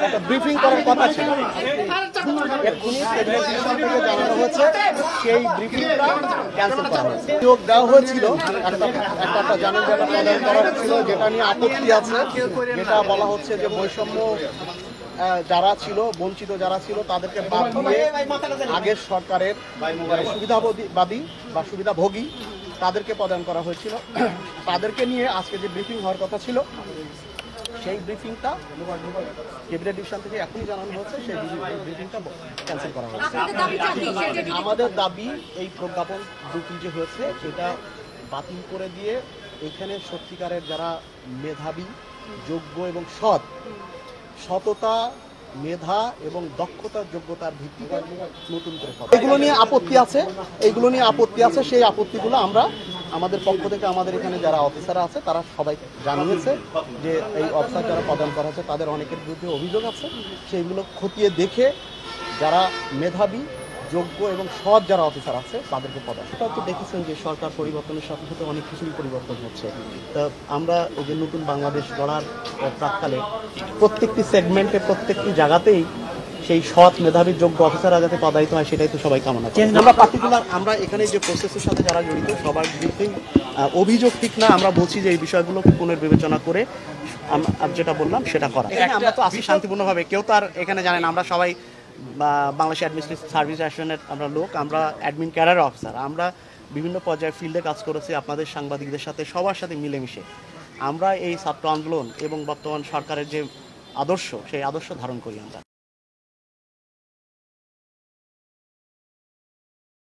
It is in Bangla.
একটা ব্রিফিং করার কথা ছিল, এক্ষুনি টেলিভিশন থেকে জানানো হচ্ছে সেই ব্রিফিংটা ক্যান্সেল করা হয়েছে। নিয়োগ দেওয়া হয়েছিল, একটা জানেন যেটা প্রদান করা হচ্ছিল, যেটা নিয়ে আপত্তি আছে, যেটা বলা হচ্ছে যে বৈষম্য যারা ছিল, বঞ্চিত যারা ছিল তাদেরকে বাদ দিয়ে আগের সরকারের সুবিধাবাদী বা সুবিধাভোগী তাদেরকে প্রদান করা হয়েছিল। তাদেরকে নিয়ে আজকে যে ব্রিফিং হওয়ার কথা ছিল, সেই ব্রিফিংটা ক্যাবিনেট ডিভিশন থেকে এখনই জানানো হচ্ছে, সেই ব্রিফিংটা ক্যান্সেল করা হয়েছে। আমাদের দাবি এই প্রজ্ঞাপন দুটি যে হয়েছে এটা বাতিল করে দিয়ে এখানে সত্যিকারের যারা মেধাবী, যোগ্য এবং সততা, মেধা এবং দক্ষতার যোগ্যতার ভিত্তিতে নতুন করে এগুলো নিয়ে আপত্তি আছে, সেই আপত্তিগুলো আমরা আমাদের পক্ষ থেকে আমাদের এখানে যারা অফিসার আছে তারা সবাই জানিয়েছে যে এই অফিসার যারা প্রদান করা হচ্ছে তাদের অনেকের বিরুদ্ধে অভিযোগ আছে, সেইগুলো খতিয়ে দেখে যারা মেধাবী, যোগ্য এবং সৎ যারা অফিসার আছে তাদেরকে প্রদান। সেটাও তো দেখেছেন যে সরকার পরিবর্তনের সাথে সাথে অনেক কিছুই পরিবর্তন হচ্ছে। তা আমরা এই যে নতুন বাংলাদেশ গড়ার প্রাক্কালে প্রত্যেকটি সেগমেন্টে, প্রত্যেকটি জায়গাতেই সেই সৎ, মেধাবী, যোগ্য অফিসাররা যাতে পদায়িত হয় সেটাই তো সবাই কামনা করি। আমরা এখানে যে প্রসেসের সাথে যারা জড়িত সবার বিরুদ্ধেই অভিযোগ ঠিক না, আমরা বলছি যে এই বিষয়গুলোকে পুনর্বিবেচনা করে যেটা বললাম সেটা করা। আমরা তো আসি শান্তিপূর্ণভাবে, কেউ তো আর এখানে জানেন আমরা সবাই বাংলাদেশ অ্যাডমিনিস্ট্রেটিভ সার্ভিস অ্যাসোসিয়েশনের আমরা লোক, আমরা অ্যাডমিন ক্যাডার অফিসার, আমরা বিভিন্ন পর্যায়ে ফিল্ডে কাজ করেছি আপনাদের সাংবাদিকদের সাথে, সবার সাথে মিলেমিশে আমরা এই ছাত্র আন্দোলন এবং বর্তমান সরকারের যে আদর্শ সেই আদর্শ ধারণ করি আমরা।